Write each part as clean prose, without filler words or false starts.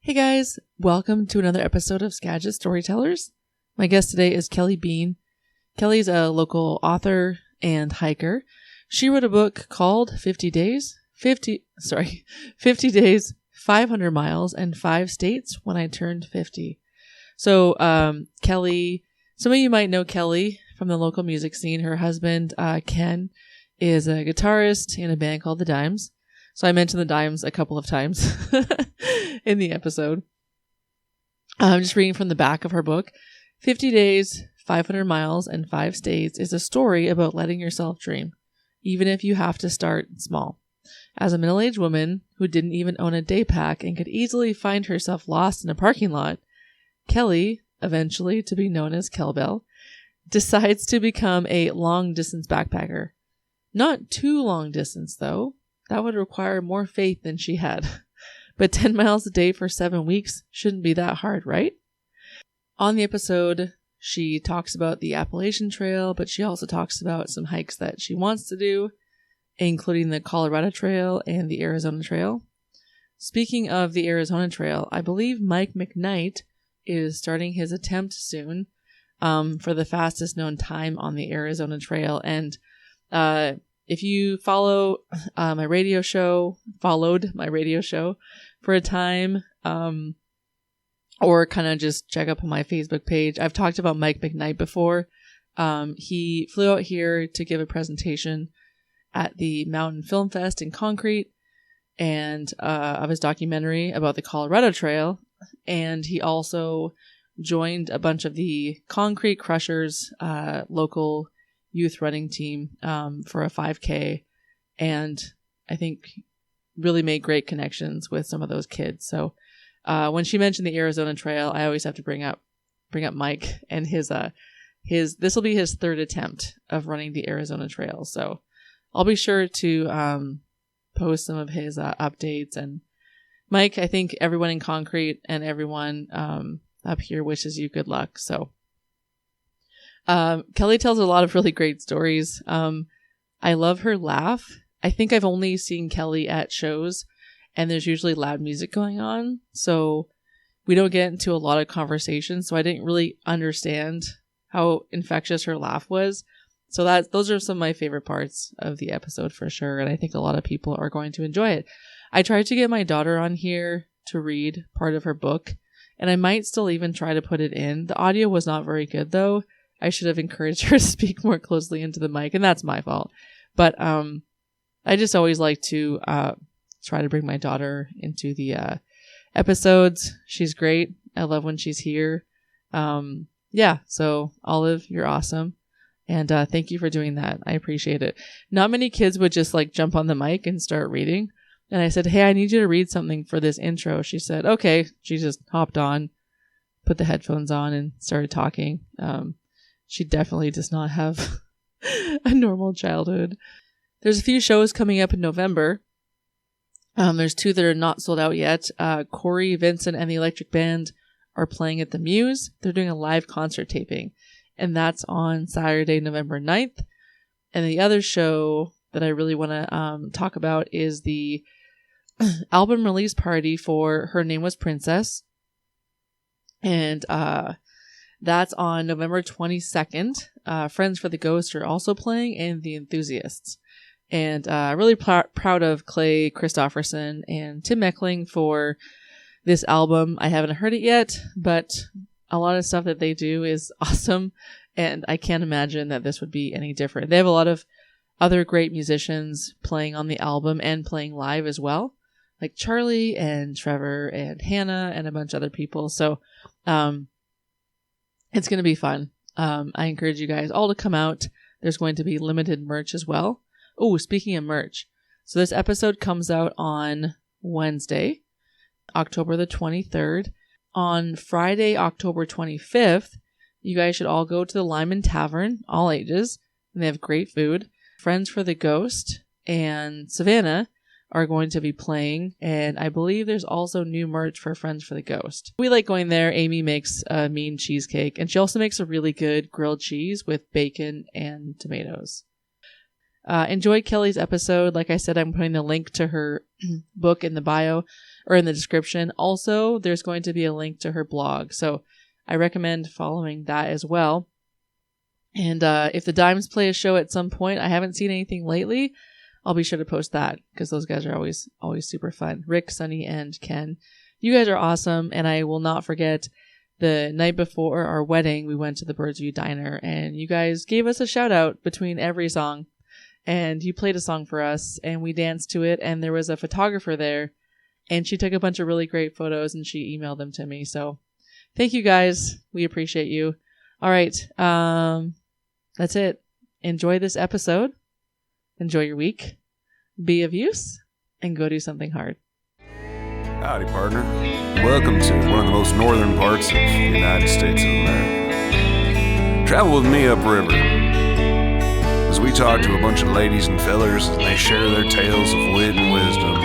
Hey guys, welcome to another episode of Skagit Storytellers. My guest today is Kelly Beane. Kelly's a local author and hiker. She wrote a book called 50 Days, 500 Miles, and 5 States When I Turned 50. So Kelly, some of you might know Kelly from the local music scene. Her husband, Ken, is a guitarist in a band called The Dimes. So I mentioned The Dimes a couple of times in the episode. I'm just reading from the back of her book. 50 Days, 500 Miles, and 5 States is a story about letting yourself dream, even if you have to start small. As a middle-aged woman who didn't even own a day pack and could easily find herself lost in a parking lot, Kelly, eventually to be known as Kelbell, decides to become a long-distance backpacker. Not too long distance, though. That would require more faith than she had. But 10 miles a day for 7 weeks shouldn't be that hard, right? On the episode, she talks about the Appalachian Trail, but she also talks about some hikes that she wants to do, including the Colorado Trail and the Arizona Trail. Speaking of the Arizona Trail, I believe Mike McKnight is starting his attempt soon for the fastest known time on the Arizona Trail. And if you followed my radio show for a time, or kind of just check up on my Facebook page, I've talked about Mike McKnight before. He flew out here to give a presentation at the Mountain Film Fest in Concrete and of his documentary about the Colorado Trail. And he also joined a bunch of the Concrete Crushers local youth running team for a 5K, and I think really made great connections with some of those kids. So when she mentioned the Arizona Trail, I always have to bring up Mike and his this will be his third attempt of running the Arizona Trail. So I'll be sure to post some of his updates. And Mike, I think everyone in Concrete and everyone up here wishes you good luck. So Kelly tells a lot of really great stories. I love her laugh. I think I've only seen Kelly at shows and there's usually loud music going on. So we don't get into a lot of conversation. So I didn't really understand how infectious her laugh was. So those are some of my favorite parts of the episode for sure. And I think a lot of people are going to enjoy it. I tried to get my daughter on here to read part of her book, and I might still even try to put it in. The audio was not very good though. I should have encouraged her to speak more closely into the mic, and that's my fault. But I just always like to try to bring my daughter into the episodes. She's great. I love when she's here. So Olive, you're awesome. And thank you for doing that. I appreciate it. Not many kids would just like jump on the mic and start reading. And I said, hey, I need you to read something for this intro. She said, okay. She just hopped on, put the headphones on, and started talking. She definitely does not have a normal childhood. There's a few shows coming up in November. There's 2 that are not sold out yet. Corey, Vincent, and the Electric Band are playing at the Muse. They're doing a live concert taping, and that's on Saturday, November 9th. And the other show that I really want to talk about is the album release party for Her Name Was Princess. And that's on November 22nd. Friends for the Ghost are also playing, and The Enthusiasts. And really proud of Clay Christopherson and Tim Meckling for this album. I haven't heard it yet, but a lot of stuff that they do is awesome. And I can't imagine that this would be any different. They have a lot of other great musicians playing on the album and playing live as well, like Charlie and Trevor and Hannah and a bunch of other people. So it's going to be fun. I encourage you guys all to come out. There's going to be limited merch as well. Oh, speaking of merch. So this episode comes out on Wednesday, October the 23rd. On Friday, October 25th, you guys should all go to the Lyman Tavern, all ages, and they have great food. Friends for the Ghost and Savannah are going to be playing, and I believe there's also new merch for Friends for the Ghost. We like going there. Amy makes a mean cheesecake, and she also makes a really good grilled cheese with bacon and tomatoes. Enjoy Kelly's episode. Like I said, I'm putting the link to her book in the bio, or in the description. Also, there's going to be a link to her blog. So I recommend following that as well. And if the Dimes play a show at some point, I haven't seen anything lately, I'll be sure to post that because those guys are always super fun. Rick, Sunny, and Ken. You guys are awesome. And I will not forget the night before our wedding, we went to the Birdsview Diner and you guys gave us a shout out between every song. And you played a song for us and we danced to it. And there was a photographer there and she took a bunch of really great photos and she emailed them to me. So thank you guys. We appreciate you. All right. That's it. Enjoy this episode. Enjoy your week. Be of use and go do something hard. Howdy, partner. Welcome to one of the most northern parts of the United States of America. Travel with me upriver as we talk to a bunch of ladies and fellers and they share their tales of wit and wisdom.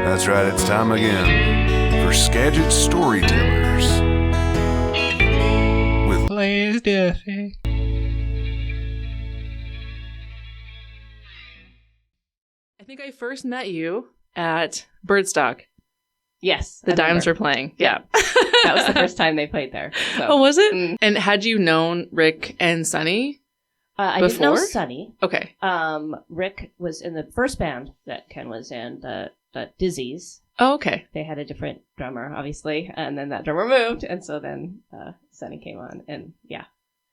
That's right, it's time again for Skagit Storytellers with Please, Duffy. I think I first met you at Birdstock. Yes. The Dimes were playing. Yeah. That was the first time they played there. So. Oh, was it? And had you known Rick and Sunny I before? didn't know Sunny. Okay. Rick was in the first band that Ken was in, the Dizzies. Oh, okay. They had a different drummer, obviously, and then that drummer moved, and so then Sunny came on, and yeah,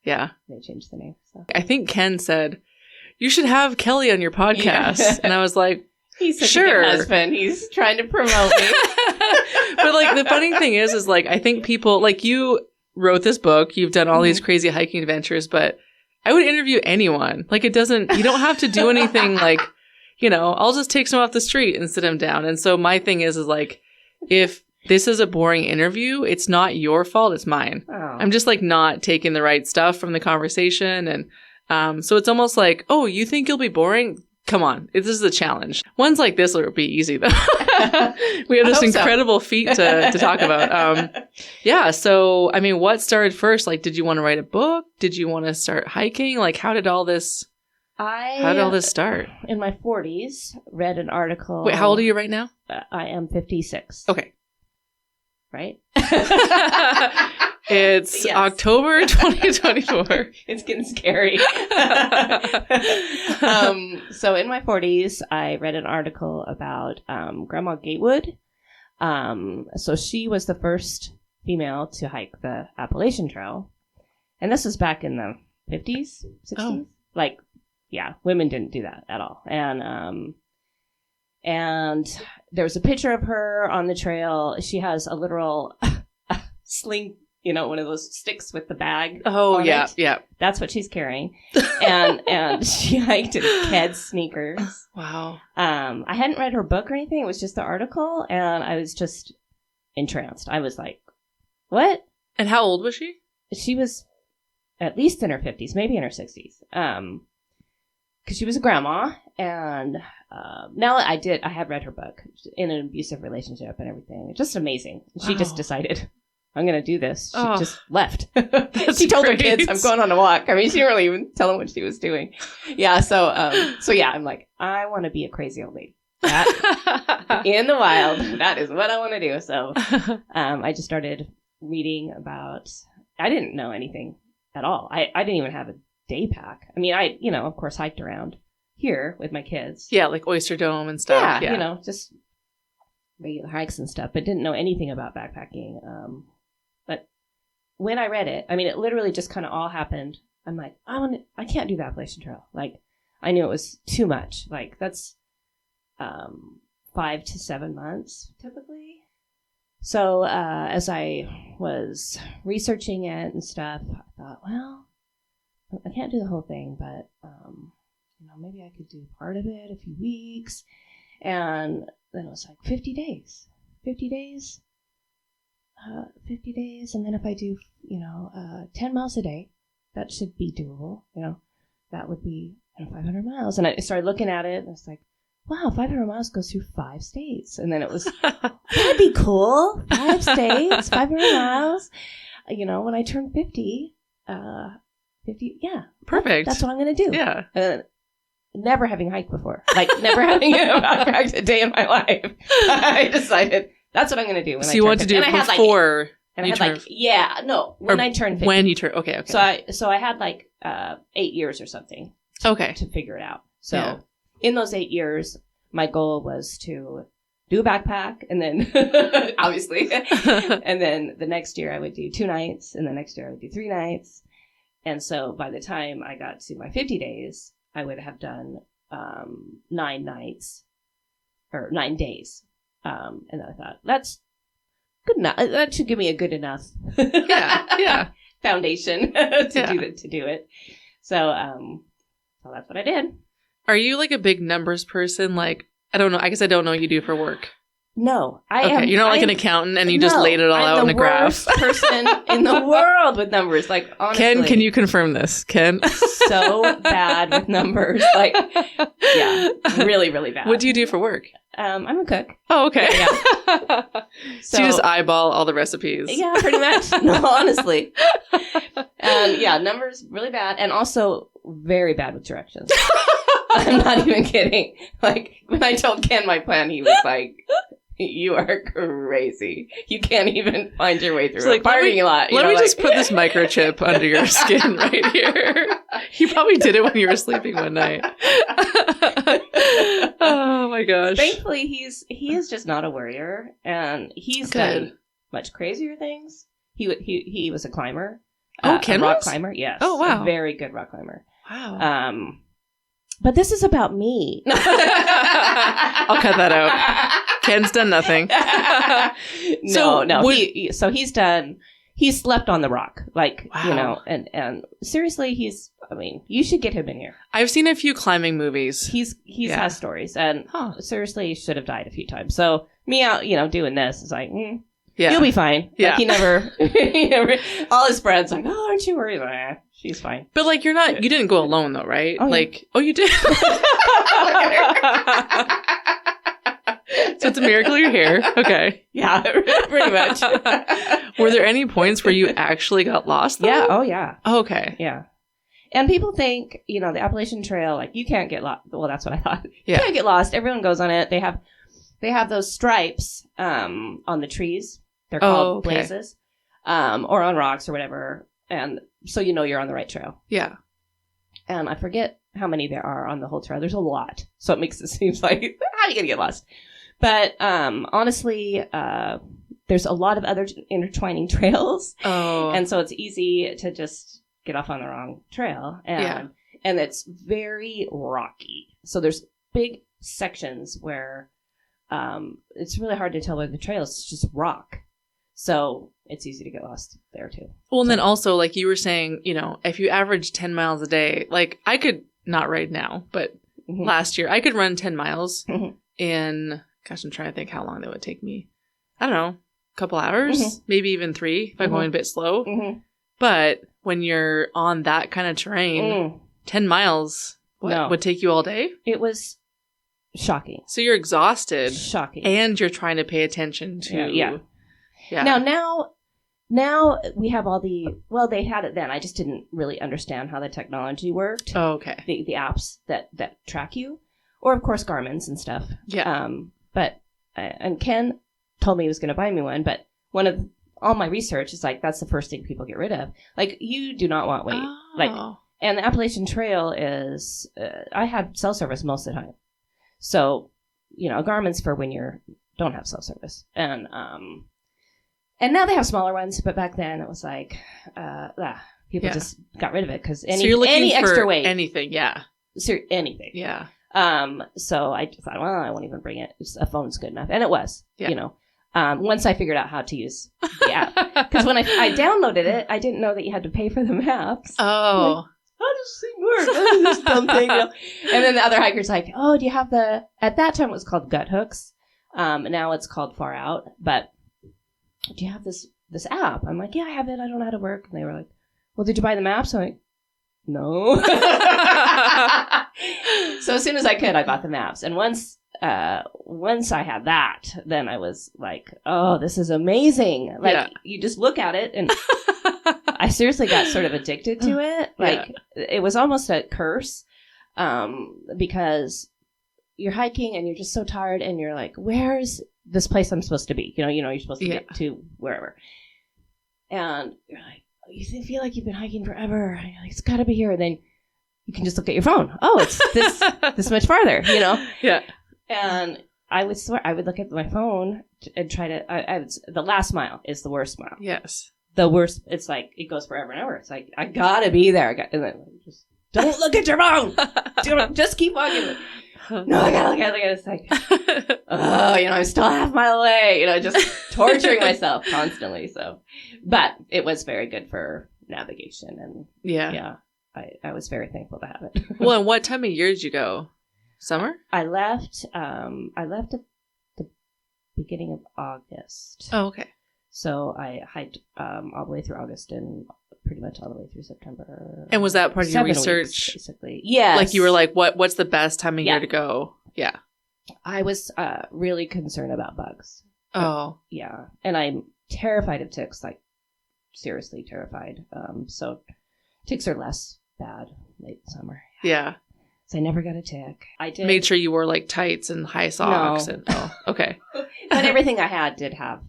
they changed the name. So I think Ken said, you should have Kelly on your podcast. Yeah. And I was like, he's such sure. a good husband. He's trying to promote me. But like the funny thing is like I think people like you wrote this book, you've done all these crazy hiking adventures, but I would interview anyone. Like you don't have to do anything like, I'll just take someone off the street and sit them down. And so my thing is like, if this is a boring interview, it's not your fault, it's mine. Oh. I'm just like not taking the right stuff from the conversation. And so it's almost like, oh, you think you'll be boring? Come on. This is a challenge. Ones like this will be easy, though. We have this incredible feat to talk about. Yeah. So, I mean, what started first? Like, did you want to write a book? Did you want to start hiking? Like, how did all this start? In my 40s, read an article. Wait, how old are you right now? I am 56. Okay. Right? It's yes. October 2024. It's getting scary. So in my 40s, I read an article about Grandma Gatewood. So she was the first female to hike the Appalachian Trail. And this was back in the 50s, 60s. Oh. Like, yeah, women didn't do that at all. And there was a picture of her on the trail. She has a literal sling, one of those sticks with the bag. Oh, yeah, yeah. That's what she's carrying. And she hiked in Keds sneakers. Wow. I hadn't read her book or anything. It was just the article, and I was just entranced. I was like, what? And how old was she? She was at least in her 50s, maybe in her 60s. Because she was a grandma, and now I have read her book in an abusive relationship and everything. Just amazing. She just decided, I'm going to do this. She just left. She told her kids, I'm going on a walk. I mean, she didn't really even tell them what she was doing. Yeah, so yeah, I'm like, I want to be a crazy old lady. In the wild. That is what I want to do. So I just started reading about, I didn't know anything at all. I didn't even have a day pack. I mean, I, of course, hiked around here with my kids. Yeah, like Oyster Dome and stuff. Yeah. Just regular hikes and stuff, but didn't know anything about backpacking. But when I read it, I mean, it literally just kind of all happened. I'm like, I can't do the Appalachian Trail. Like, I knew it was too much. Like, that's 5 to 7 months, typically. So as I was researching it and stuff, I thought, well, I can't do the whole thing, but maybe I could do part of it, a few weeks. And then it was like 50 days. 50 days. And then if I do, 10 miles a day, that should be doable. That would be 500 miles. And I started looking at it, and it's like, wow, 500 miles goes through 5 states. And then it was, that'd be cool. 5 states, 500 miles. When I turn 50, 50, yeah. Perfect. That's what I'm going to do. Yeah. Never having hiked before. Like, never having backpacked a day in my life. I decided That's what I'm going to do. So you want to do it before I turned 50. When you turn, okay. So I had like 8 years or something to figure it out. So in those 8 years, my goal was to do a backpack, and then obviously, and then the next year I would do 2 nights, and the next year I would do 3 nights. And so by the time I got to my 50 days, I would have done 9 nights or 9 days. And then I thought, that's good enough. That should give me a good enough foundation to do it. So that's what I did. Are you like a big numbers person? Like, I don't know. I guess I don't know what you do for work. No, I am. You're not like an accountant and you just laid it all out in a graph. I'm the worst person in the world with numbers. Like, honestly. Ken, can you confirm this? Ken? So bad with numbers. Like, yeah, really, really bad. What do you do for work? I'm a cook. Oh, okay. Yeah. So you just eyeball all the recipes. Yeah, pretty much. No, honestly. Numbers really bad, and also very bad with directions. I'm not even kidding. Like, when I told Ken my plan, he was like, "You are crazy. You can't even find your way through a parking lot." Let me just put this microchip under your skin right here. You probably did it when you were sleeping one night. Oh my gosh. Thankfully, he is just not a worrier, and he's done much crazier things. He was a climber. Ken a rock was? climber. Yes. Oh wow. A very good rock climber. Wow. But this is about me. I'll cut that out. Ken's done nothing. No. He's slept on the rock. Like, wow. And seriously, you should get him in here. I've seen a few climbing movies. He's has stories, and seriously, he should have died a few times. So me out, doing this is like, you'll be fine. Yeah. Like, he never, all his friends like, oh, aren't you worried? Like, she's fine. But like, you didn't go alone though, right? Oh, like, oh, you did? So it's a miracle you're here. Okay. Yeah, pretty much. Were there any points where you actually got lost though? Yeah. Oh, yeah. Oh, okay. Yeah. And people think, the Appalachian Trail, like, you can't get lost. Well, that's what I thought. Yeah. You can't get lost. Everyone goes on it. They have those stripes on the trees. They're called blazes, or on rocks or whatever. And so you're on the right trail. Yeah. And I forget how many there are on the whole trail. There's a lot. So it makes it seem like, how are you going to get lost? But honestly, there's a lot of other intertwining trails. Oh. And so it's easy to just get off on the wrong trail. And it's very rocky. So there's big sections where it's really hard to tell where the trail is. It's just rock. So it's easy to get lost there too. Well, and then also, like you were saying, if you average 10 miles a day, like I could not right now, but last year I could run 10 miles in, gosh, I'm trying to think how long that would take me. I don't know, a couple hours, maybe even 3 if I'm going a bit slow. But when you're on that kind of terrain, 10 miles would take you all day? It was shocking. So you're exhausted. Shocking. And you're trying to pay attention to... Yeah. Now we have all they had it then. I just didn't really understand how the technology worked. Oh, okay. The apps that track you, or of course Garmin's and stuff. Yeah. But and Ken told me he was going to buy me one, but all my research is like, that's the first thing people get rid of. Like, you do not want weight. Oh. Like, and the Appalachian Trail is, I had cell service most of the time. So, Garmin's for when you don't have cell service. And now they have smaller ones, but back then it was like, people just got rid of it because any extra weight. Anything, yeah. Anything. Yeah. So I thought, well, I won't even bring it. A phone's good enough. And it was, once I figured out how to use the app. Because when I downloaded it, I didn't know that you had to pay for the maps. Oh. Like, how does this thing work? This dumb thing. And then the other hiker's like, oh, do you have at that time it was called Gut Hooks. Now it's called Far Out. But do you have this app? I'm like, yeah, I have it. I don't know how to work. And they were like, well, did you buy the maps? I'm like, no. So as soon as I could, I bought the maps. And once I had that, then I was like, oh, this is amazing. Like, you just look at it, and I seriously got sort of addicted to it. Like, it was almost a curse, because you're hiking and you're just so tired, and you're like, where's this place I'm supposed to be. You're supposed to Yeah. get to wherever. And you're like, you feel like you've been hiking forever. And you're like, it's got to be here. And then you can just look at your phone. Oh, it's this much farther, Yeah. And I would swear, I would look at my phone and try to, the last mile is the worst mile. Yes. The worst, it's like, it goes forever and ever. It's like, I gotta be there. And then just, don't look at your phone. Just keep walking. No, I gotta look at it. It's like, I'm still a half mile away. Just torturing myself constantly. So, but it was very good for navigation. And yeah, I was very thankful to have it. Well, and what time of year did you go? Summer? I left at the beginning of August. Oh, okay. So I hiked all the way through August and pretty much all the way through September. And was that part of your 7 research? weeks, basically, yes. Like you were like, what's the best time of year to go? Yeah. I was really concerned about bugs. Oh. Yeah, and I'm terrified of ticks. Like seriously terrified. So ticks are less bad late summer. Yeah. So I never got a tick. I did Made sure you wore like tights and high socks. No. And okay. But everything I had did have.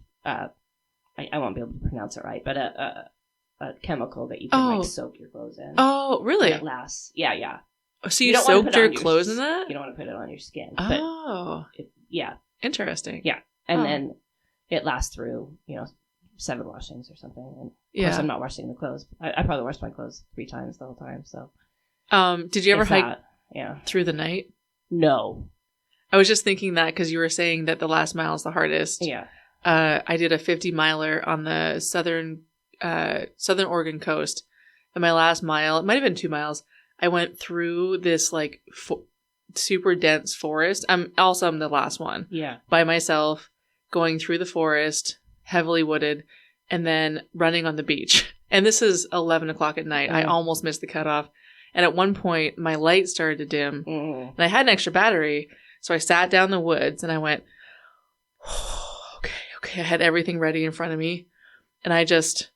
I won't be able to pronounce it right, but a chemical that you can like soak your clothes in. Oh, really? And it lasts. Yeah. So you soaked your clothes in that? You don't want to put it on your skin. Oh. But yeah. Interesting. Yeah. And then it lasts through, 7 washings or something. And of course, I'm not washing the clothes. I probably washed my clothes 3 times the whole time. So. Did you ever hike Yeah. through the night? No. I was just thinking that because you were saying that the last mile is the hardest. Yeah. I did a 50 miler on the southern Oregon coast. And my last mile, it might have been 2 miles. I went through this like super dense forest. I'm the last one. Yeah. By myself, going through the forest, heavily wooded, and then running on the beach. And this is 11 o'clock at night. I almost missed the cutoff. And at one point, my light started to dim. And I had an extra battery. So I sat down in the woods and I went, okay. I had everything ready in front of me. And I just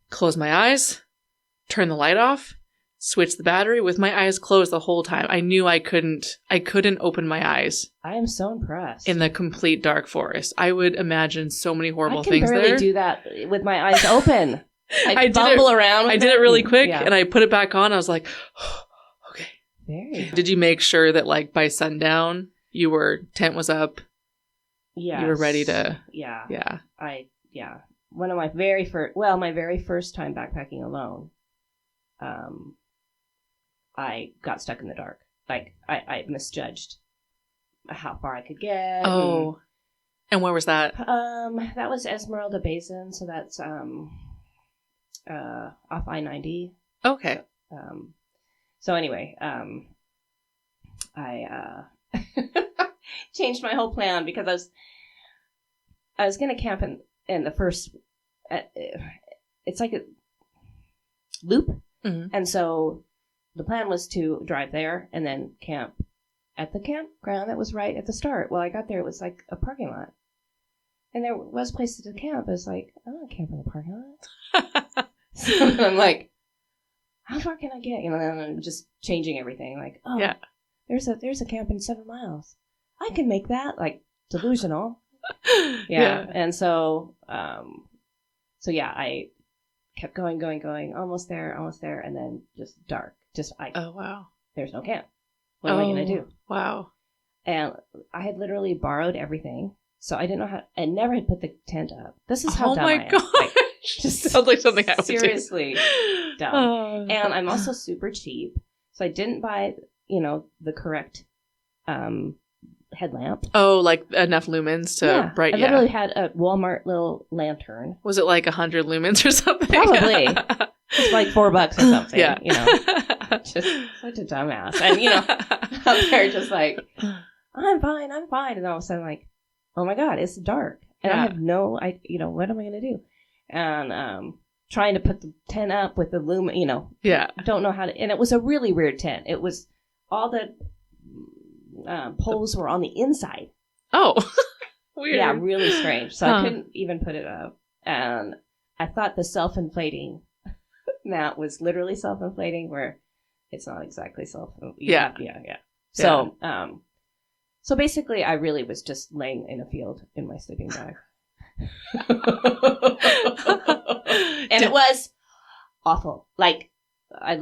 closed my eyes, turned the light off, switched the battery with my eyes closed the whole time. I knew I couldn't open my eyes. I am so impressed. In the complete dark forest. I would imagine so many horrible things there. I can barely do that with my eyes open. I bumble around with I did it really quick and I put it back on. I was like, okay. Very. Did you make sure that like by sundown tent was up? Yeah. You were ready to. Yeah. Yeah. One of my very first time backpacking alone, I got stuck in the dark. Like I misjudged how far I could get. Oh. And where was that? That was Esmeralda Basin. So that's, off I-90. Okay. So anyway, I changed my whole plan because I was going to camp in the first, it's like a loop. Mm-hmm. And so the plan was to drive there and then camp at the campground that was right at the start. Well, I got there, it was like a parking lot. And there was places to camp. I was like, I don't want to camp in the parking lot. So I'm like, how far can I get? And then I'm just changing everything. Like, yeah. There's a camp in 7 miles. I can make that. Like, delusional. Yeah. And so, I kept going, almost there, and then just dark. Oh, wow. There's no camp. What am I going to do? Wow. And I had literally borrowed everything. So I didn't know how, I never had put the tent up. This is how dumb I am. Oh my God. Like, just sounds like something I would do. Seriously dumb. And I'm also super cheap. So I didn't buy, the correct headlamp. Oh, like enough lumens to bright. I literally had a Walmart little lantern. Was it like 100 lumens or something? Probably. It's like $4 or something. Yeah. Just such a dumbass. And, out there just like, I'm fine. And all of a sudden like, oh my God, it's dark. And I have what am I going to do? And trying to put the tent up with the lumen, don't know how to. And it was a really weird tent. It was all the poles were on the inside. Oh, weird. Yeah, really strange. So I couldn't even put it up. And I thought the self-inflating mat was literally self-inflating, where it's not exactly self. Yeah. So So basically, I really was just laying in a field in my sleeping bag. And it was awful. Like, I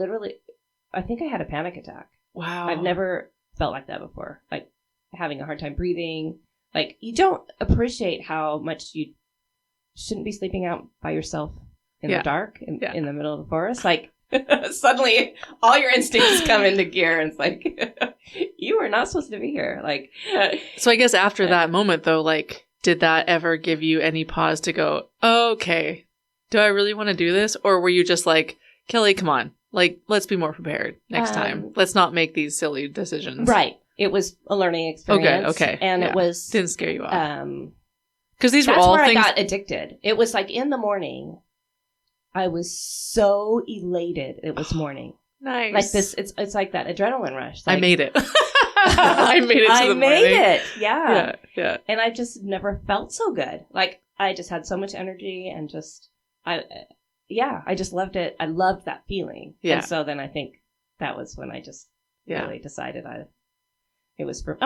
think I had a panic attack. Wow. I've never felt like that before. Like, having a hard time breathing. Like, you don't appreciate how much you shouldn't be sleeping out by yourself in the dark, in the middle of the forest. Like, suddenly, all your instincts come into gear, and it's like, you are not supposed to be here. Like, so I guess after that moment, though, like, did that ever give you any pause to go, oh, okay, do I really want to do this? Or were you just like, Kelly, come on, like, let's be more prepared next time. Let's not make these silly decisions. Right. It was a learning experience. Okay. And it was... Didn't scare you off. Because these were all things... That's where I got addicted. It was like in the morning, I was so elated it was morning. Nice. Like this, it's like that adrenaline rush. Like, I made it. I made it to the morning. I made it. Yeah. Yeah. And I just never felt so good. Like, I just had so much energy and just, I just loved it. I loved that feeling. Yeah. And so then I think that was when I just really decided it was for,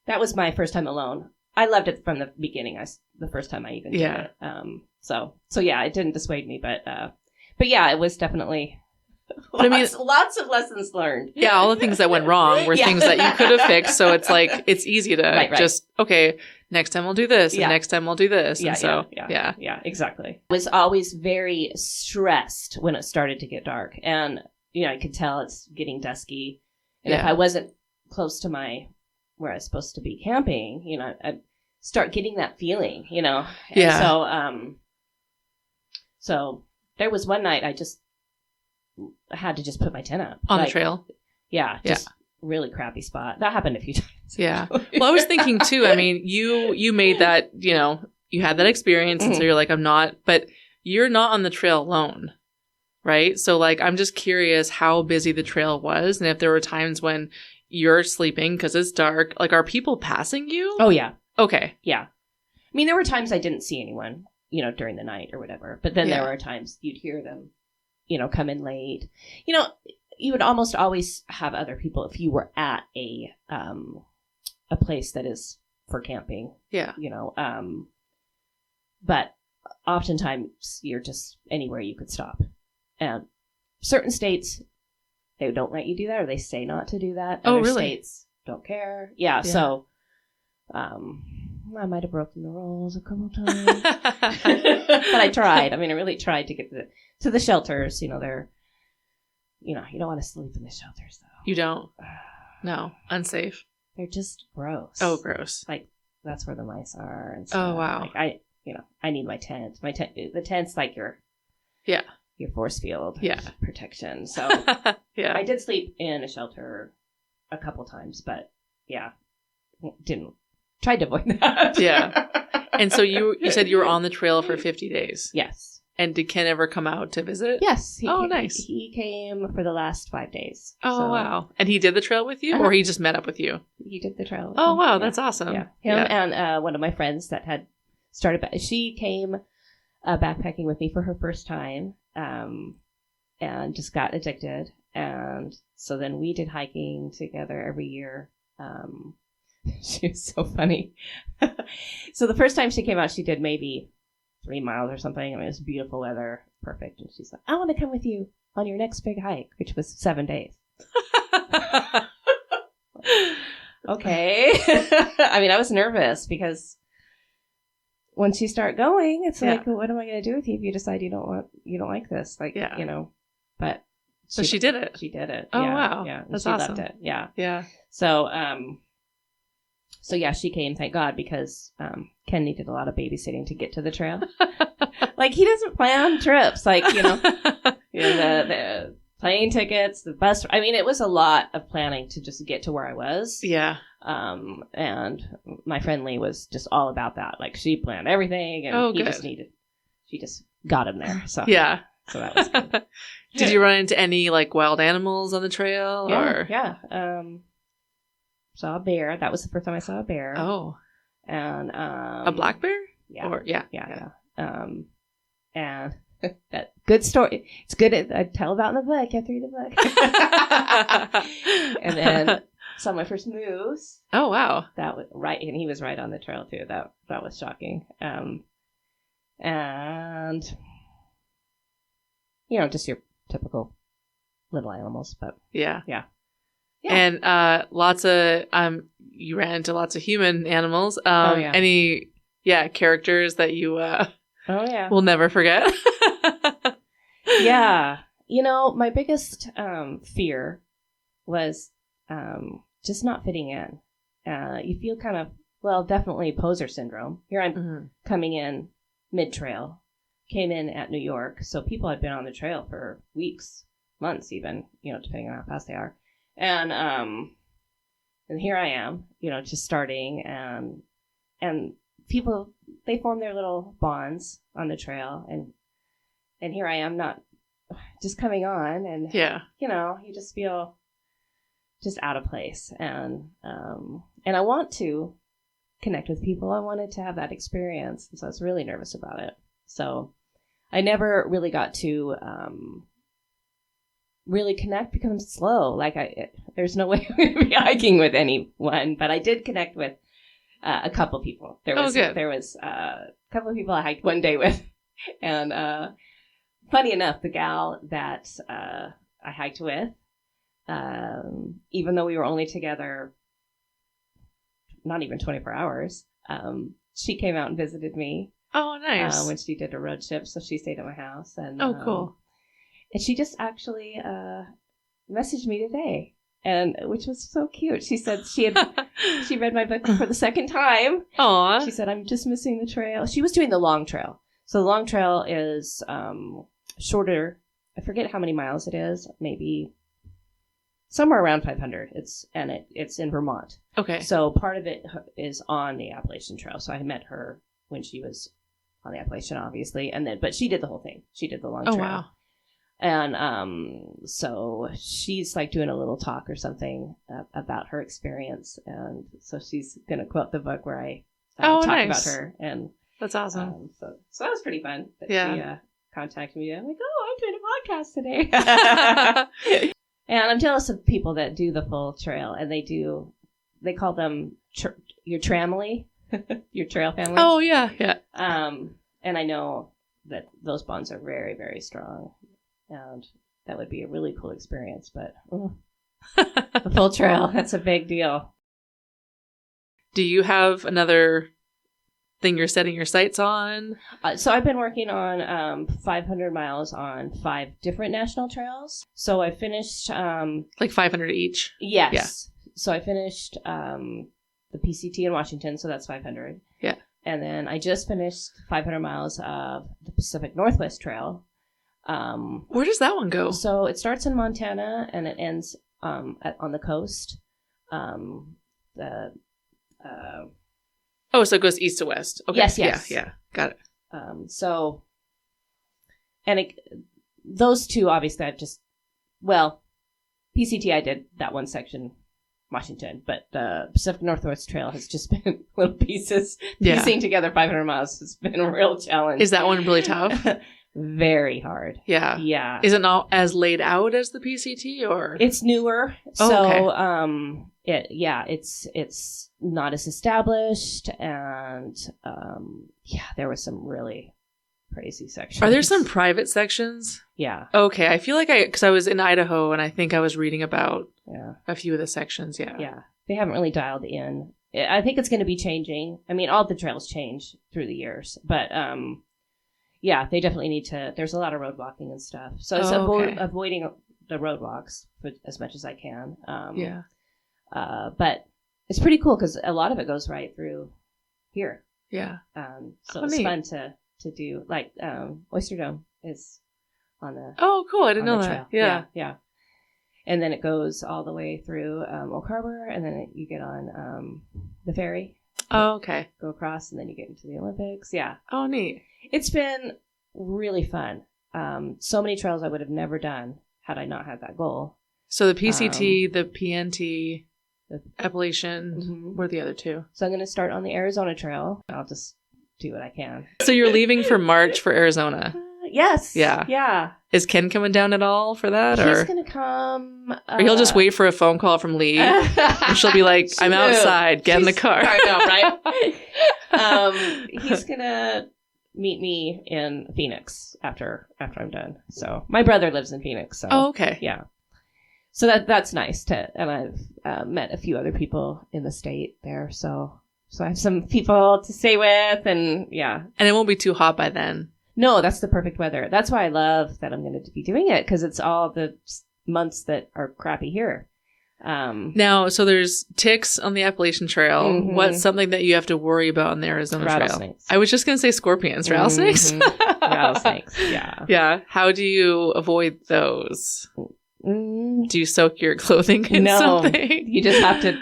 that was my first time alone. I loved it from the beginning. The first time I even did it. So yeah, it didn't dissuade me, but yeah, it was definitely lots of lessons learned. Yeah, all the things that went wrong were things that you could have fixed. So it's like, it's easy to just, okay, next time we'll do this, and next time we'll do this. And yeah, exactly. I was always very stressed when it started to get dark. And, I could tell it's getting dusky. And if I wasn't close to where I was supposed to be camping, I'd start getting that feeling, And so there was one night I had to just put my tent up. On the trail? Yeah. Just really crappy spot. That happened a few times. Yeah. Well, I was thinking too, I mean, you made that, you had that experience, and so you're like, but you're not on the trail alone, right? So like, I'm just curious how busy the trail was, and if there were times when you're sleeping because it's dark, like, are people passing you? Oh, yeah. Okay. Yeah. I mean, there were times I didn't see anyone, during the night or whatever, but then there were times you'd hear them, come in late. You would almost always have other people if you were at a place that is for camping. Yeah. But oftentimes you're just anywhere you could stop. And certain states, they don't let you do that, or they say not to do that. Oh, Other really? States don't care. Yeah. So, I might have broken the rules a couple times, but I tried. I mean, I really tried to get to the shelters. They're, you don't want to sleep in the shelters, though. You don't? No. Unsafe? They're just gross. Oh, gross. Like, that's where the mice are and stuff. Oh, wow. Like, I need my tent. The tent's like your force field protection. So I did sleep in a shelter a couple times, but tried to avoid that. Yeah. And so you said you were on the trail for 50 days. Yes. And did Ken ever come out to visit? Yes. Nice. He came for the last 5 days. Oh, wow. And he did the trail with you, or he just met up with you? He did the trail with me. Wow. Yeah. That's awesome. Yeah. Him and one of my friends that had started, she came backpacking with me for her first time, and just got addicted. And so then we did hiking together every year. She was so funny. So the first time she came out, she did maybe 3 miles or something. I mean, it was beautiful weather. Perfect. And she's like, I want to come with you on your next big hike, which was 7 days. Okay. I mean, I was nervous because once you start going, it's like, well, what am I going to do with you if you decide you don't like this? Like, but so she did it. She did it. Oh, wow. Yeah. That's she awesome. loved it. Yeah. Yeah. So yeah, she came, thank God, because Ken needed a lot of babysitting to get to the trail. Like, he doesn't plan trips, like, the plane tickets, the bus. I mean, it was a lot of planning to just get to where I was. Yeah. And my friend Lee was just all about that. Like, she planned everything, and she just got him there. So yeah. So that was good. Did you run into any like wild animals on the trail? Yeah. Saw a bear. That was the first time I saw a bear. Oh. And a black bear? Yeah. Yeah. And that good story. It's good. I tell about in the book. You have to read the book. And then Saw my first moose. Oh, wow. That was right, and he was right on the trail too. That was shocking. And just your typical little animals, but Yeah. Yeah. And lots of you ran into lots of human animals. Yeah. Any characters that you will never forget? Yeah. My biggest fear was just not fitting in. You feel kind of, definitely poser syndrome. Here I'm coming in mid-trail, came in at New York, so people had been on the trail for weeks, months even, depending on how fast they are. And here I am, just starting, and people, they form their little bonds on the trail, and here I am not just coming on, and you just feel just out of place, and I want to connect with people. I wanted to have that experience, so I was really nervous about it. So I never really got to really connect because I'm slow. There's no way I'm going to be hiking with anyone, but I did connect with a couple people. There was a couple of people I hiked one day with, and funny enough, the gal that I hiked with, even though we were only together not even 24 hours, she came out and visited me. Oh, nice. When she did a road trip, so she stayed at my house. And cool. And she just actually messaged me today, and which was so cute. She said she read my book for the second time. Aw. She said, I'm just missing the trail. She was doing the long trail. So the long trail is shorter. I forget how many miles it is. Maybe somewhere around 500. It's in Vermont. Okay. So part of it is on the Appalachian Trail. So I met her when she was on the Appalachian, obviously, but she did the whole thing. She did the long trail. Wow. And so she's like doing a little talk or something about her experience, and so she's gonna quote the book where I talk about her, and that's awesome. So that was pretty fun. That she contacted me. I'm like, I'm doing a podcast today. And I'm jealous of people that do the full trail, and they call them your tramily, your trail family. Oh, yeah. And I know that those bonds are very, very strong, and that would be a really cool experience, but the full trail, that's a big deal. Do you have another thing you're setting your sights on? So I've been working on 500 miles on 5 different national trails. So I finished... like 500 each? Yes. Yeah. So I finished the PCT in Washington, so that's 500. Yeah. And then I just finished 500 miles of the Pacific Northwest Trail. Where does that one go? So it starts in Montana and it ends on the coast. So it goes east to west. Okay. Yes. Yeah. Got it. Those two, obviously, PCT, I did that one section, Washington, but the Pacific Northwest Trail has just been little pieces. Piecing together 500 miles has been a real challenge. Is that one really tough? Very hard. Yeah. Yeah. Is it not as laid out as the PCT, or? It's newer. It's not as established, and there was some really crazy sections. Are there some private sections? Yeah. Okay, I feel like because I was in Idaho and I think I was reading about a few of the sections. Yeah. Yeah. They haven't really dialed in. I think it's going to be changing. I mean, all the trails change through the years, but they definitely need to. There's a lot of road walking and stuff, so it's avoiding the roadwalks as much as I can. But it's pretty cool because a lot of it goes right through here. Yeah. So it's fun to do. Like Oyster Dome is on the. Oh, cool! I didn't know that. Yeah. And then it goes all the way through Oak Harbor, and then you get on the ferry. Oh, okay. Go across, and then you get into the Olympics. Yeah. Oh, neat. It's been really fun. So many trails I would have never done had I not had that goal. So the PCT, the PNT, the Appalachian, were the other two. So I'm going to start on the Arizona Trail. I'll just do what I can. So you're leaving for March for Arizona. Yes. Yeah. Yeah. Is Ken coming down at all for that? He's going to come. Or he'll just wait for a phone call from Lee. And she'll be like, I'm outside. Get in the car. I know, right? He's going to meet me in Phoenix after I'm done. So my brother lives in Phoenix. So okay. Yeah. So that's nice and I've met a few other people in the state there. So I have some people to stay with and yeah. And it won't be too hot by then. No, that's the perfect weather. That's why I love that I'm going to be doing it because it's all the months that are crappy here. Now, so there's ticks on the Appalachian Trail. Mm-hmm. What's something that you have to worry about on the Arizona Trail? I was just going to say scorpions. Rattlesnakes? Mm-hmm. Rattlesnakes, yeah. Yeah. How do you avoid those? Do you soak your clothing in something? You just have to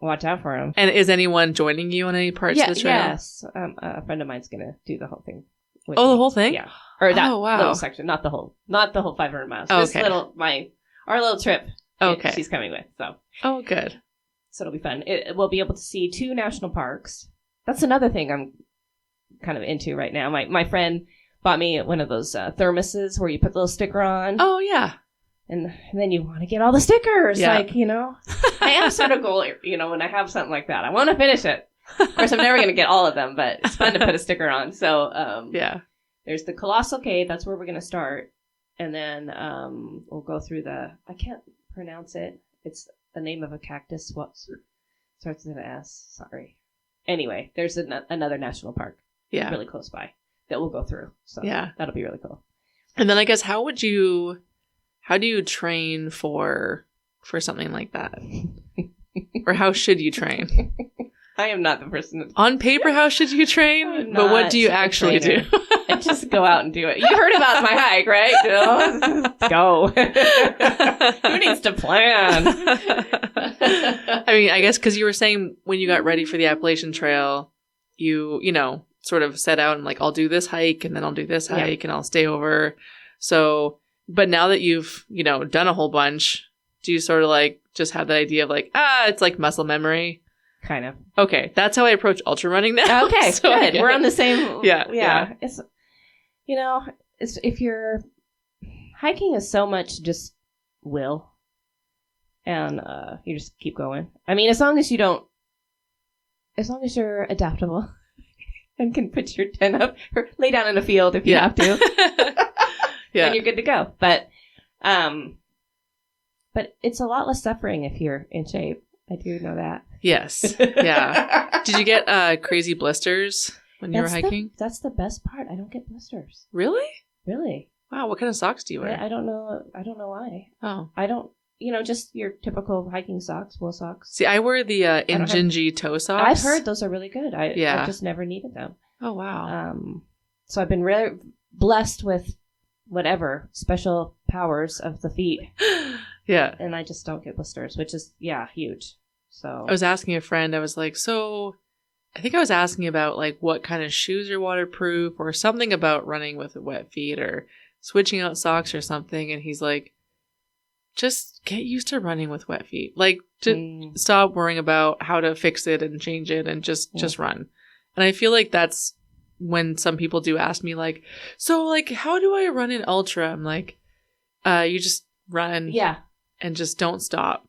watch out for them. And is anyone joining you on any parts of the trail? Yes. A friend of mine's going to do the whole thing. The whole thing? Yeah. Or that little section, not the whole 500 miles. Just our little trip. Okay. She's coming with, so. Oh, good. So it'll be fun. We'll be able to see 2 national parks. That's another thing I'm kind of into right now. My friend bought me one of those thermoses where you put the little sticker on. Oh, yeah. And then you want to get all the stickers. Yeah. Like, I am sort of goal, when I have something like that. I want to finish it. Of course, I'm never going to get all of them, but it's fun to put a sticker on. So, yeah. There's the Colossal Cave. That's where we're going to start. And then we'll go through I can't pronounce it. It's the name of a cactus. What starts with an S? Sorry. Anyway, there's another national park. Yeah. Really close by that we'll go through. So yeah. That'll be really cool. And then I guess how do you train for something like that? Or how should you train? I am not the person. On paper, how should you train? But what do you actually do? I just go out and do it. You heard about my hike, right? Let's go. Who needs to plan? I mean, I guess because you were saying when you got ready for the Appalachian Trail, you sort of set out and like, I'll do this hike and then I'll do this hike and I'll stay over. So, but now that you've, done a whole bunch, do you sort of like just have that idea of like, it's like muscle memory? Kind of. Okay. That's how I approach ultra running now. Okay. So good. We're on the same. Yeah. It's, it's if you're hiking is so much just will and you just keep going. I mean, as long as you're adaptable and can put your tent up or lay down in a field if you have to, then you're good to go. But it's a lot less suffering if you're in shape. I do know that. Yes. Yeah. Did you get crazy blisters when you were hiking? That's the best part. I don't get blisters. Really? Really? Wow. What kind of socks do you wear? I don't know. I don't know why. Oh. I don't. Just your typical hiking socks, wool socks. See, I wear the Injinji toe socks. I've heard those are really good. I just never needed them. Oh, wow. So I've been really blessed with whatever special powers of the feet. Yeah. And I just don't get blisters, which is, huge. So I was asking a friend, I was like, I think I was asking about like what kind of shoes are waterproof or something about running with wet feet or switching out socks or something. And he's like, just get used to running with wet feet. Like, stop worrying about how to fix it and change it and just run. And I feel like that's when some people do ask me like, so like, how do I run an ultra? I'm like, you just run. Yeah. And just don't stop.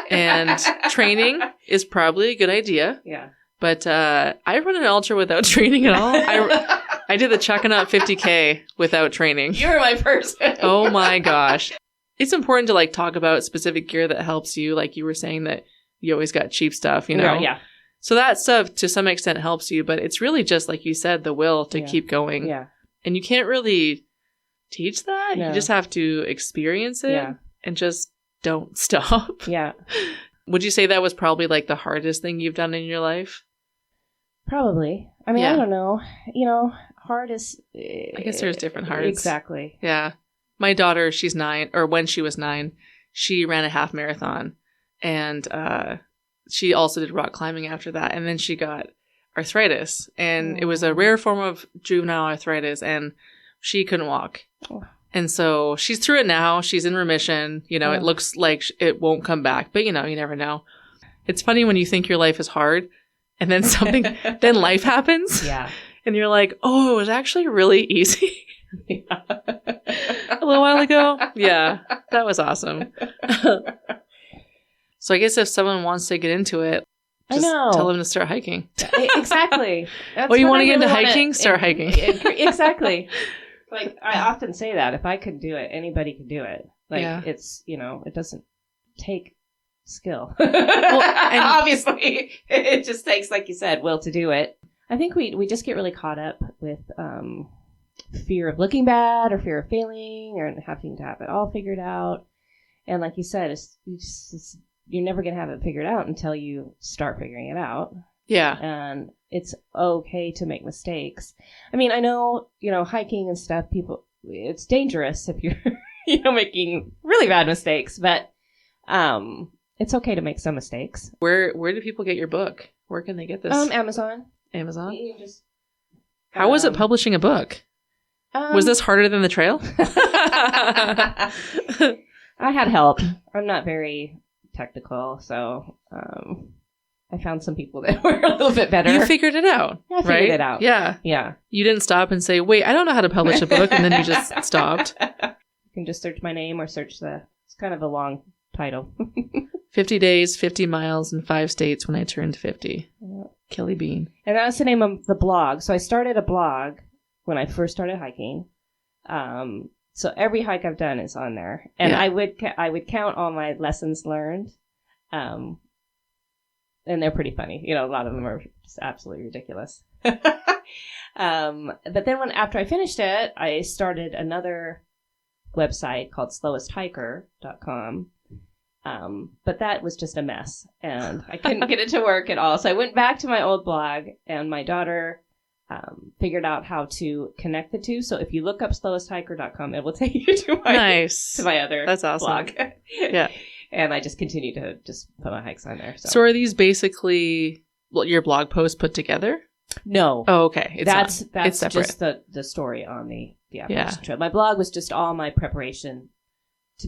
And training is probably a good idea. Yeah. But I run an ultra without training at all. I did the Chucking Up 50K without training. You were my person. Oh my gosh. It's important to like talk about specific gear that helps you. Like you were saying that you always got cheap stuff, Yeah. So that stuff to some extent helps you, but it's really just like you said, the will to keep going. Yeah. And you can't really teach that. No. You just have to experience it. Yeah. And just don't stop. Yeah. Would you say that was probably like the hardest thing you've done in your life? Probably. I mean, I don't know. Hard is... I guess there's different hards. Exactly. Yeah. My daughter, she's 9, or when she was 9, she ran a half marathon. And she also did rock climbing after that. And then she got arthritis. And it was a rare form of juvenile arthritis. And she couldn't walk. Oh. And so she's through it now. She's in remission. It looks like it won't come back. But, you never know. It's funny when you think your life is hard and then then life happens. Yeah. And you're like, oh, it was actually really easy. a little while ago. Yeah, that was awesome. So I guess if someone wants to get into it, just tell them to start hiking. Exactly. That's you want to get into hiking? Start hiking. Exactly. Like, I often say that. If I could do it, anybody could do it. Like, it's, it doesn't take skill. Well, and obviously, it just takes, like you said, will to do it. I think we just get really caught up with fear of looking bad or fear of failing or having to have it all figured out. And like you said, you're never going to have it figured out until you start figuring it out. Yeah. And it's okay to make mistakes. I mean, I know, hiking and stuff, it's dangerous if you're, making really bad mistakes, but it's okay to make some mistakes. Where do people get your book? Where can they get this? Amazon. You just, how was it publishing a book? Was this harder than the trail? I had help. I'm not very technical, so I found some people that were a little bit better. You figured it out. I figured it out. Yeah. Yeah. You didn't stop and say, wait, I don't know how to publish a book, and then you just stopped. You can just search my name or search it's kind of a long title. 50 days, 50 miles, and 5 states when I turned 50. Yeah. Kelly Beane. And that was the name of the blog. So I started a blog when I first started hiking. So every hike I've done is on there. And I would count all my lessons learned. And they're pretty funny. A lot of them are just absolutely ridiculous. But then after I finished it, I started another website called slowesthiker.com. But that was just a mess, and I couldn't get it to work at all. So I went back to my old blog, and my daughter figured out how to connect the two. So if you look up slowesthiker.com, it will take you to my other That's awesome. blog. Yeah. And I just continue to just put my hikes on there. So are these basically your blog posts put together? No. Oh, okay. That's just the story on the Appalachian Trail. My blog was just all my preparation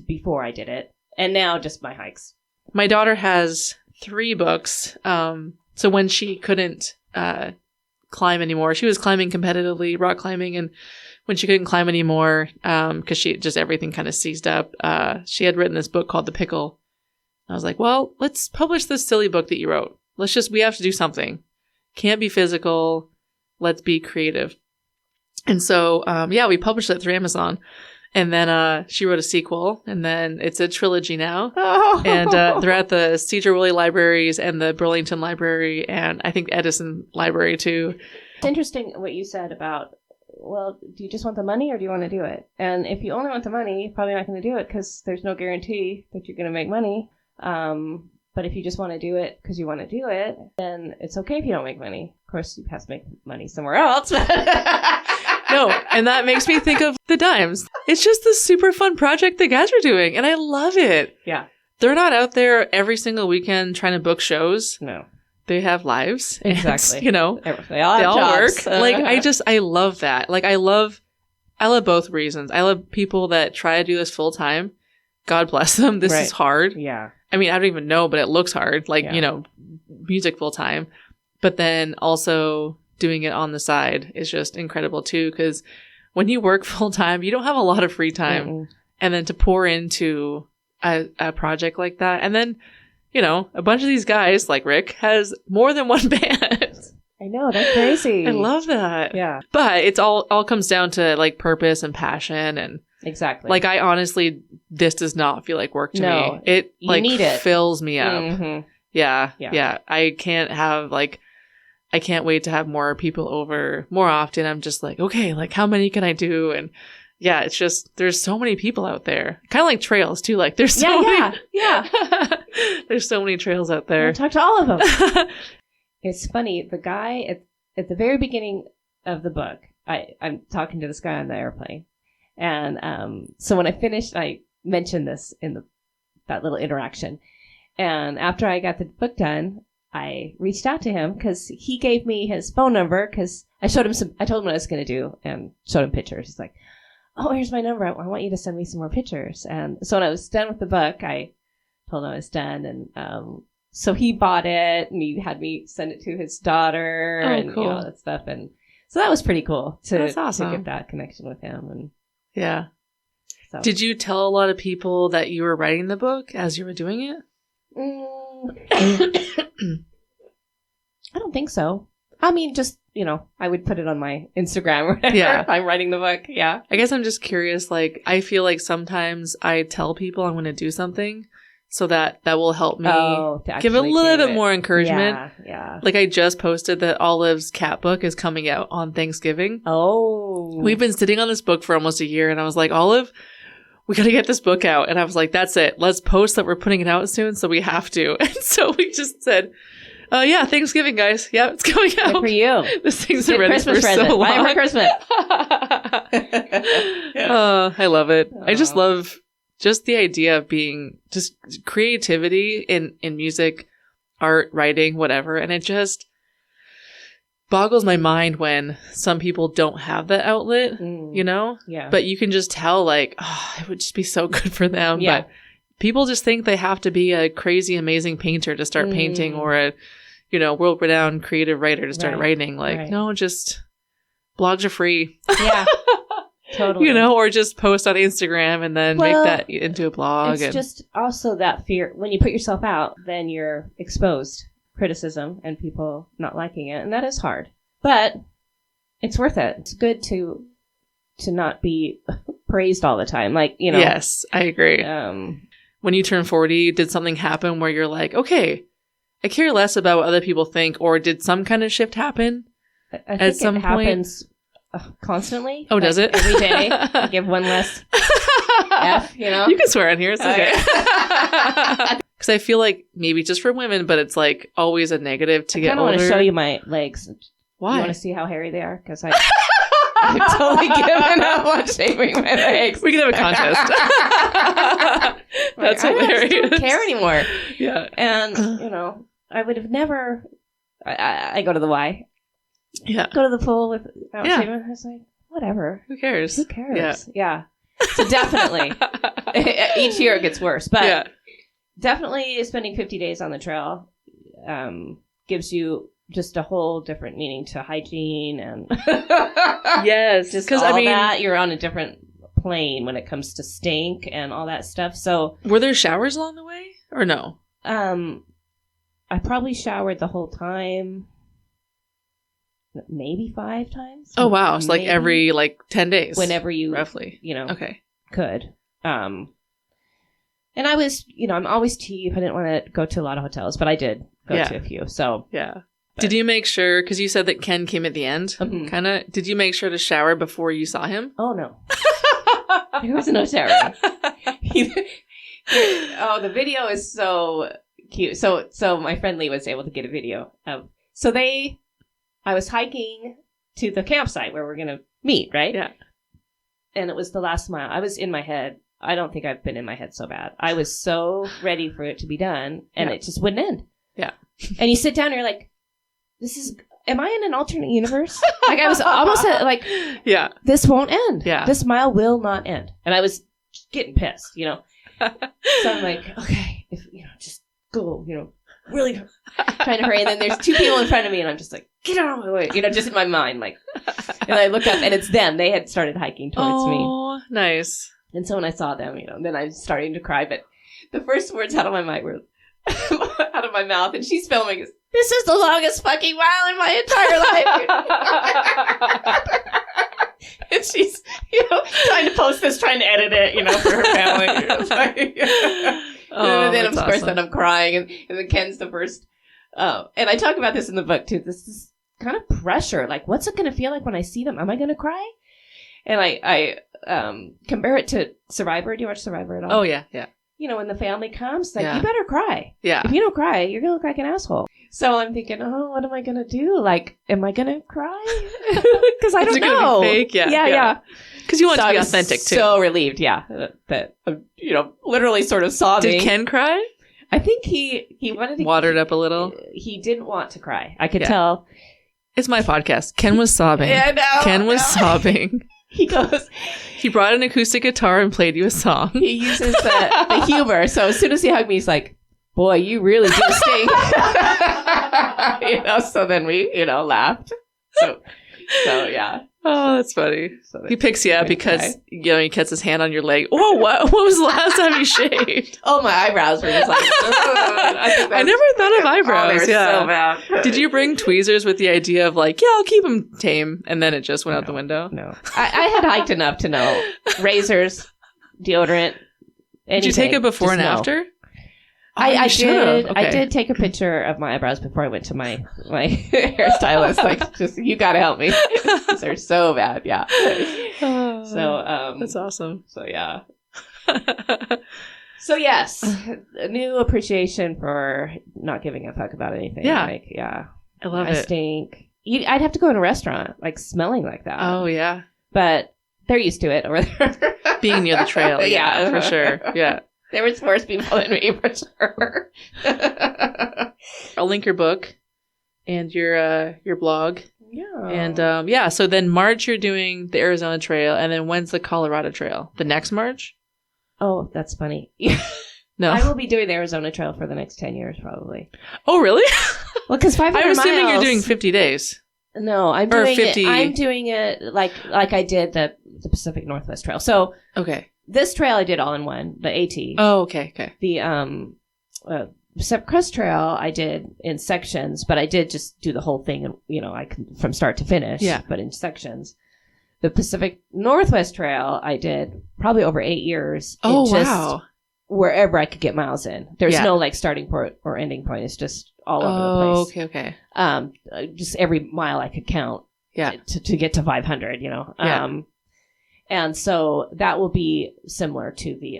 before I did it. And now just my hikes. My daughter has 3 books. So when she couldn't climb anymore, she was climbing competitively, rock climbing. And when she couldn't climb anymore, because everything kind of seized up, she had written this book called The Pickle. I was like, well, let's publish this silly book that you wrote. We have to do something. Can't be physical. Let's be creative. And so, we published it through Amazon. And then she wrote a sequel, and then it's a trilogy now. Oh. And they're at the Cedar-Woolley Libraries and the Burlington Library, and I think Edison Library, too. It's interesting what you said about, well, do you just want the money or do you want to do it? And if you only want the money, you're probably not going to do it because there's no guarantee that you're going to make money. But if you just want to do it because you want to do it, then it's okay if you don't make money. Of course, you have to make money somewhere else. No, and that makes me think of the Dimes. It's just this super fun project the guys are doing, and I love it. Yeah. They're not out there every single weekend trying to book shows. No. They have lives. Exactly. And, they all work. I love that. I love both reasons. I love people that try to do this full time. God bless them. This is hard. Yeah. I mean, I don't even know, but it looks hard. Music full time. But then also doing it on the side is just incredible too, because when you work full time, you don't have a lot of free time. Mm-mm. And then to pour into a project like that, and then a bunch of these guys like Rick has more than one band. I know, that's crazy. I love that. Yeah, but it's all comes down to purpose and passion, and exactly. I honestly, this does not feel like work to me. It need it. Fills me up. Mm-hmm. Yeah. I can't have I can't wait to have more people over more often. I'm just okay, how many can I do? And yeah, it's just, there's so many people out there. Kind of like trails too. There's so many. Yeah. There's so many trails out there. I'll talk to all of them. It's funny. The guy at the very beginning of the book, I'm talking to this guy on the airplane. And so when I finished, I mentioned this in that little interaction. And after I got the book done, I reached out to him because he gave me his phone number because I told him what I was going to do and showed him pictures. He's like, oh, here's my number. I want you to send me some more pictures. And so when I was done with the book, I told him I was done. And so he bought it and he had me send it to his daughter and cool. all that stuff. And So that was pretty cool That's to awesome. get that connection with him. And Yeah. so. Did you tell a lot of people that you were writing the book as you were doing it? I don't think so. I mean, just, I would put it on my Instagram or whatever. Yeah. If I'm writing the book. Yeah. I guess I'm just curious. Like, I feel like sometimes I tell people I'm going to do something so that will help me to give a actually little do bit it. more encouragement. Yeah. Like, I just posted that Olive's cat book is coming out on Thanksgiving. Oh. We've been sitting on this book for almost a year, and I was like, Olive, we got to get this book out. And I was like, that's it. Let's post that we're putting it out soon, so we have to. And so we just said, yeah, Thanksgiving, guys. Yeah, it's coming out. Good for you. This thing's Good ready Christmas for present. so long. Buy it for Christmas. I love it. I just Aw. love just the idea of being just creativity in music, art, writing, whatever. And it just boggles my mind when some people don't have that outlet, you know? Yeah. But you can just tell, like, it would just be so good for them. Yeah. But people just think they have to be a crazy, amazing painter to start painting, or a, world-renowned creative writer to start Right. writing. Like, Right. no, just blogs are free. Yeah. Totally. Or just post on Instagram and then Well, make that into a blog. It's just also that fear. When you put yourself out, then you're exposed criticism and people not liking it. And that is hard. But it's worth it. It's good to not be praised all the time. Like, Yes, I agree. When you turn 40, did something happen where you're like, okay, I care less about what other people think, or did some kind of shift happen? I think at some it point- happens constantly. Oh, does it? Every day. I give one less F, You can swear on here. It's okay. Because I feel like maybe just for women, but it's like always a negative to I get kind of older. want to show you my legs. Why? You want to see how hairy they are? Because I've totally given up on shaving my legs. We can have a contest. That's I hilarious. just don't care anymore. Yeah. And, I would have never... I go to the Y. Yeah. Go to the pool without Yeah. shaving. I was like, whatever. Who cares? Who cares? Yeah. So definitely. Each year it gets worse. But yeah. definitely spending 50 days on the trail gives you just a whole different meaning to hygiene and Yes. just Because all I mean, that. You're on a different plane when it comes to stink and all that stuff. So were there showers along the way or no? I probably showered the whole time. Maybe 5 times. Oh wow! So like Maybe. every 10 days, Whenever you roughly. Okay. could. And I was, I'm always cheap. I didn't want to go to a lot of hotels, but I did go Yeah. to a few. So Yeah. Did you make sure? Because you said that Ken came at the end. Mhm. Kind of. Did you make sure to shower before you saw him? oh no, there was no showering. The video is so cute. So my friend Lee was able to get a video of. I was hiking to the campsite where we're gonna meet, right? Yeah. And it was the last mile. I was in my head. I don't think I've been in my head so bad. I was so ready for it to be done, and it just wouldn't end. Yeah. And you sit down and you're like, am I in an alternate universe? Like I was almost like, Yeah. this won't end. Yeah. This mile will not end. And I was getting pissed, So I'm like, okay, if, just go, really trying to hurry. And then there's 2 people in front of me and I'm just like, get out of my way, just in my mind, like, and I look up and it's them. They had started hiking towards me. Oh, nice. And so when I saw them, then I was starting to cry. But the first words out of my mind were out of my mouth, and she's filming. This is the longest fucking mile in my entire life. And she's, trying to post this, trying to edit it, for her family. And then, of that's course, awesome. then I'm crying, and then Ken's the first. And I talk about this in the book too. This is kind of pressure. Like, what's it going to feel like when I see them? Am I going to cry? And I compare it to Survivor. Do you watch Survivor at all? Oh yeah, yeah, When the family comes, like, Yeah. you better cry. yeah. If you don't cry, you're going to look like an asshole. So I'm thinking, what am I going to do? Like, am I going to cry? Because I Is don't it gonna know. be fake? Yeah, Yeah. yeah. Because you want So to be I was authentic too. So relieved, yeah. That literally sort of sobbing. Did Ken cry? I think he wanted to... Watered up a little. He didn't want to cry. I could Yeah. tell. It's my podcast. Ken was sobbing. Yeah, no, Ken was no. sobbing. He goes... He brought an acoustic guitar and played you a song. He uses the humor. So as soon as he hugged me, he's like, boy, you really do stink. So then we, laughed. So So, yeah. Oh, that's funny. So He picks you up because, you know, he cuts his hand on your leg. Oh, what was the last time you shaved? Oh, my eyebrows were just like... I never thought of eyebrows. So bad. Did you bring tweezers with the idea of like, yeah, I'll keep them tame, and then it just went out the window? No. I had hiked enough to know. Razors, deodorant, anything. Did you take it before and after? I did. Okay. I did take a picture of my eyebrows before I went to my hairstylist. Like, just you got to help me. They're so bad. Yeah. So that's awesome. So yeah. So yes, a new appreciation for not giving a fuck about anything. Yeah. Like, yeah. I love it. I stink. I'd have to go in a restaurant, like smelling like that. Oh yeah. But they're used to it over there. Being near the trail. Yeah, for sure. Yeah. There was worse people than me, for sure. I'll link your book and your blog. Yeah. And yeah, so then March you're doing the Arizona Trail, and then when's the Colorado Trail? The next March? Oh, that's funny. No. I will be doing the Arizona Trail for the next 10 years, probably. Oh, really? Well, because 500 I'm assuming miles, you're doing 50 days. No, I'm Or doing 50. it. I'm doing it like I did the Pacific Northwest Trail. So Okay. this trail I did all in one, the AT. Oh, okay. The Pacific Crest Trail I did in sections, but I did just do the whole thing, and you know, I can from start to finish. Yeah. But in sections. The Pacific Northwest Trail I did probably over 8 years. Oh, just wow. Wherever I could get miles in. There's Yeah. no like starting point or ending point. It's just all over the place. Okay. Just every mile I could count. Yeah. To get to 500, you know. Yeah. And so that will be similar to the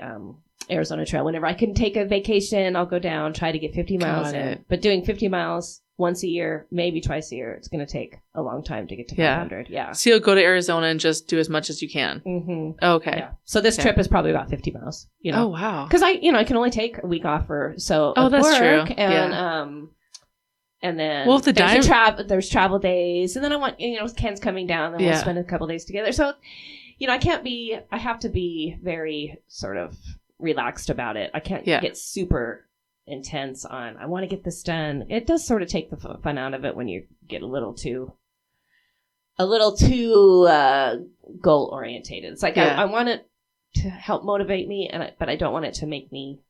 Arizona Trail. Whenever I can take a vacation, I'll go down, try to get 50 miles in. it. But doing 50 miles once a year, maybe twice a year, it's going to take a long time to get to 500. Yeah. So you'll go to Arizona and just do as much as you can. Mm-hmm. Okay. Yeah. So this trip is probably about 50 miles, you know. Oh, wow. Because I can only take a week off or so. Oh, of that's work, true. And then Well, if the there's travel days, and then I want, Ken's coming down, and we'll spend a couple days together. So, I have to be very sort of relaxed about it. I can't get super intense on, I want to get this done. It does sort of take the fun out of it when you get a little too goal orientated. It's like, I want it to help motivate me, but I don't want it to make me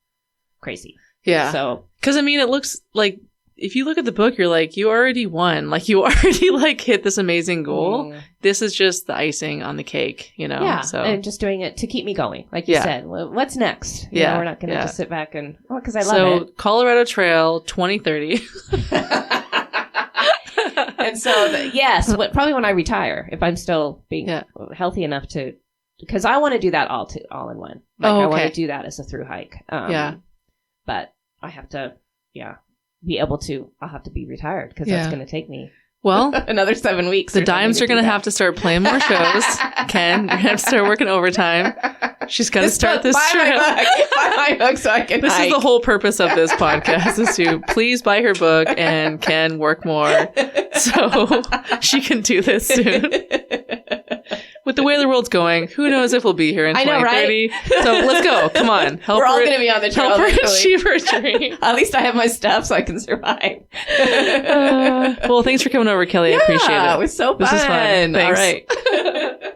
crazy. Yeah. So, because I mean, it looks like if you look at the book, you're like, you already won. Like, you already like hit this amazing goal. This is just the icing on the cake, you know? Yeah. So. And just doing it to keep me going. Like you said, well, what's next? You know, we're not going to just sit back and, because I love it. So, Colorado Trail 2030. And so, probably when I retire, if I'm still being healthy enough to, because I want to do that all in one. Like, I want to do that as a through hike. But I have to, be able to, I'll have to be retired because that's going to take me another 7 weeks. The dimes are going to have to start playing more shows. Ken, you're going to have to start working overtime. She's got to start this trail. Buy my book so I can This hike. is the whole purpose of this podcast, is to please buy her book and Ken work more so she can do this soon. With the way the world's going, who knows if we'll be here in 2030. Right? So let's go. Come on. We're all going to be on the trail. Help her achieve her dream. At least I have my stuff so I can survive. Well, thanks for coming over, Kelly. I appreciate it. It was so fun. This is fun. Thanks. All right.